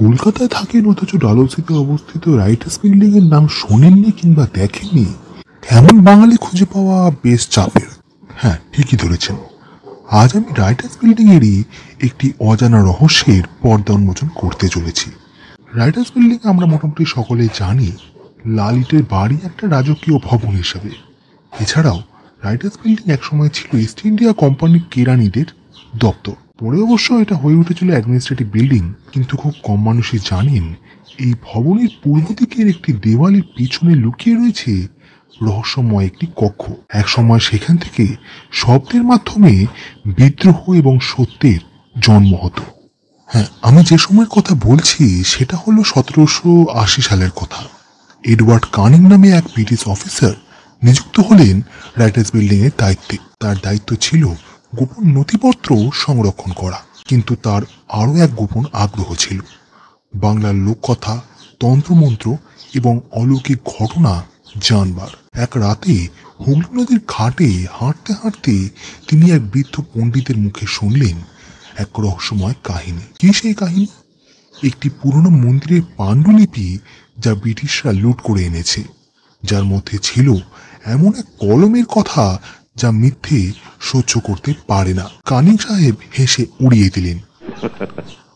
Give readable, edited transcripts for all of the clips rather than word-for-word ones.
কলকাতায় থাকেন অথচ ডালহৌসিতে অবস্থিত রাইটার্স বিল্ডিং এর নাম শোনেননি কিংবা দেখেননি এমন বাঙালি খুঁজে পাওয়া বেশ চাপের। হ্যাঁ, ঠিকই ধরেছেন। আজ আমি রাইটার্স বিল্ডিং এরই একটি অজানা রহস্যের পর্দা উন্মোচন করতে চলেছি। রাইটার্স বিল্ডিং আমরা মোটামুটি সকলে জানি লাল ইটের বাড়ি একটা রাজকীয় ভবন হিসেবে। এছাড়াও রাইটার্স বিল্ডিং একসময় ছিল ইস্ট ইন্ডিয়া কোম্পানির কেরানিদের দপ্তর। পরে অবশ্য এটা হয়ে উঠেছিল অ্যাডমিনিস্ট্রেটিভ বিল্ডিং। কিন্তু খুব কম মানুষই জানেন এই ভবনের পূর্ব দিকের একটি দেওয়ালের পিছনে লুকিয়ে রয়েছে রহস্যময় একটি কক্ষ। একসময় সেখান থেকে শব্দের মাধ্যমে বিদ্রোহ এবং সত্যের জন্ম হতো। হ্যাঁ, আমি যে সময়ের কথা বলছি সেটা হলো 1780 সালের কথা। এডওয়ার্ড কানিং নামে এক ব্রিটিশ অফিসার নিযুক্ত হলেন রাইটার্স বিল্ডিং এর দায়িত্বে। তার দায়িত্ব ছিল গোপন নথিপত্র সংরক্ষণ করা। কিন্তু তার আরও এক গোপন আগ্রহ ছিল বাংলার লোককথা, তন্ত্রমন্ত্র এবং অলৌকিক ঘটনা জানবার। এক রাতে হুগলি নদীর ঘাটে হাঁটতে হাঁটতে তিনি এক বৃদ্ধ পণ্ডিতের মুখে শুনলেন এক রহস্যময় কাহিনী। কি সেই কাহিনী? একটি পুরনো মন্দিরের পাণ্ডুলিপি যা ব্রিটিশরা লুট করে এনেছে, যার মধ্যে ছিল এমন এক কলমের কথা যা মিথ্যে সহ্য করতে পারে না। কানিং সাহেব হেসে উড়িয়ে দিলেন।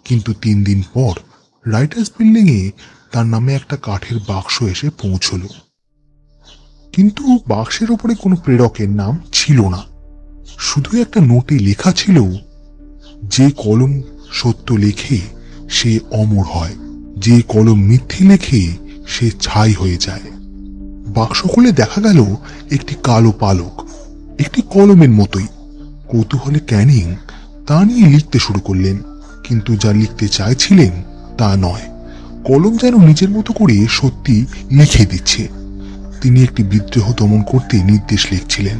কিন্তু 3 দিন পর রাইটার্স বিল্ডিং এ তার নামে একটা কাঠের বাক্স এসে পৌঁছল। কিন্তু বাক্সের ওপরে কোনো প্রেরকের নাম ছিল না। শুধু একটা নোটে লেখা ছিল, যে কলম সত্য লেখে সে অমর হয়, যে কলম মিথ্যে লেখে সে ছাই হয়ে যায়। বাক্স খুলে দেখা গেল একটি কালো পালক, একটি কলমের মতোই। কৌতূহলে ক্যানিং তা নিয়ে লিখতে শুরু করলেন। কিন্তু যা লিখতে চাইছিলেন তা নয়। কলম যেন নিজের মতো করে সত্যি লিখে দিচ্ছে। তিনি একটি বিদ্রোহ দমন করতে নির্দেশ লিখছিলেন।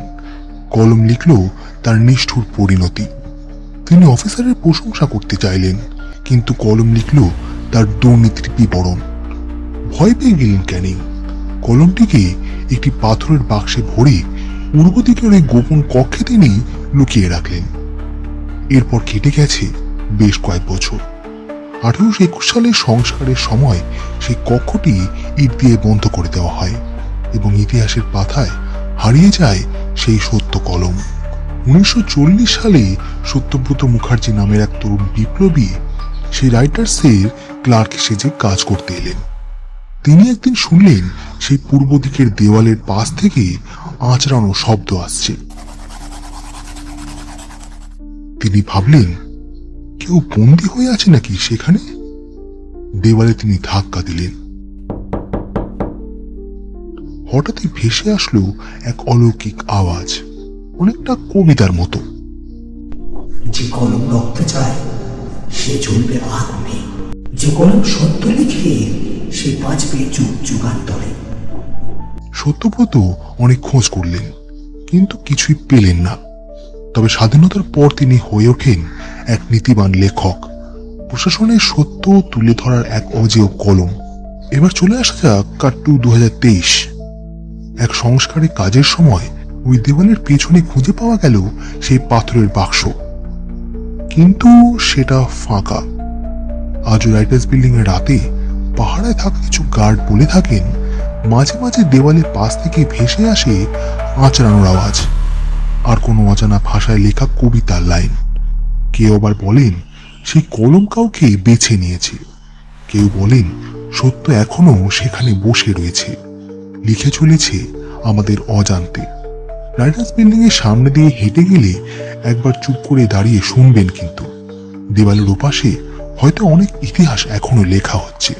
কলম লিখল তার নিষ্ঠুর পরিণতি। তিনি অফিসারের প্রশংসা করতে চাইলেন, কিন্তু কলম লিখল তার দুর্নীতির বিবরণ। ভয় পেয়ে গেলেন ক্যানিং। কলমটিকে একটি পাথরের বাক্সে ভরে পূর্ব দিকের ওই গোপন কক্ষে তিনি লুকিয়ে রাখলেন। এরপর কেটে গেছে বেশ কয়েক বছর। 1821 সালের সংস্কারের সময় সেই কক্ষটি ইট দিয়ে বন্ধ করে দেওয়া হয় এবং ইতিহাসের পাতায় হারিয়ে যায় সেই সত্য কলম। 1940 সালে সত্যব্রত মুখার্জি নামের এক তরুণ বিপ্লবী সেই রাইটার্সের ক্লার্ক সেজে কাজ করতে এলেন। তিনি একদিন শুনলেন সেই পূর্ব দিকের দেওয়ালের পাশ থেকে আঁচড়ানো শব্দ আসছে। তিনি ভাবলেন, কেউ বন্দী হয়ে আছে নাকি সেখানে? দেওয়ালে তিনি ধাক্কা দিলেন। হঠাৎই ভেসে আসলো এক অলৌকিক আওয়াজ, অনেকটা কবিতার মতো। যে কলম রক্ত চায় সে চলবে আগুনে, যে কলম সত্য লিখে সে বাঁচবে যুগ যুগান্তরে। সত্যব্রত অনেক খোঁজ করলেন, কিন্তু কিছুই পেলেন না। তবে স্বাধীনতার পর তিনি হয়ে ওঠেন এক নীতিবান লেখক, প্রশাসনের সত্য তুলে ধরার এক অজেয় কলম। এবার চলে আসা যাক কাট্টু 2023। এক সংস্কারের কাজের সময় ওই দেওয়ালের পেছনে খুঁজে পাওয়া গেল সেই পাথরের বাক্স, কিন্তু সেটা ফাঁকা। আজ রাইটার্স বিল্ডিং এর রাতে পাহাড়ায় থাকা কিছু গার্ড বলে থাকেন, মাঝে মাঝে দেওয়ালের পাশ থেকে ভেসে আসে আঁচড়ানোর আওয়াজ আর কোনো অজানা ভাষায় লেখা কবিতার লাইন। কেউ আবার বলেন সেই কলম কাউকে বেছে নিয়েছে। কেউ বলেন সত্য এখনো সেখানে বসে রয়েছে, লিখে চলেছে আমাদের অজান্তে। রাইটার্স বিল্ডিং এর সামনে দিয়ে হেঁটে গেলে একবার চুপ করে দাঁড়িয়ে শুনবেন, কিন্তু দেওয়ালের ওপাশে হয়তো অনেক ইতিহাস এখনো লেখা হচ্ছে।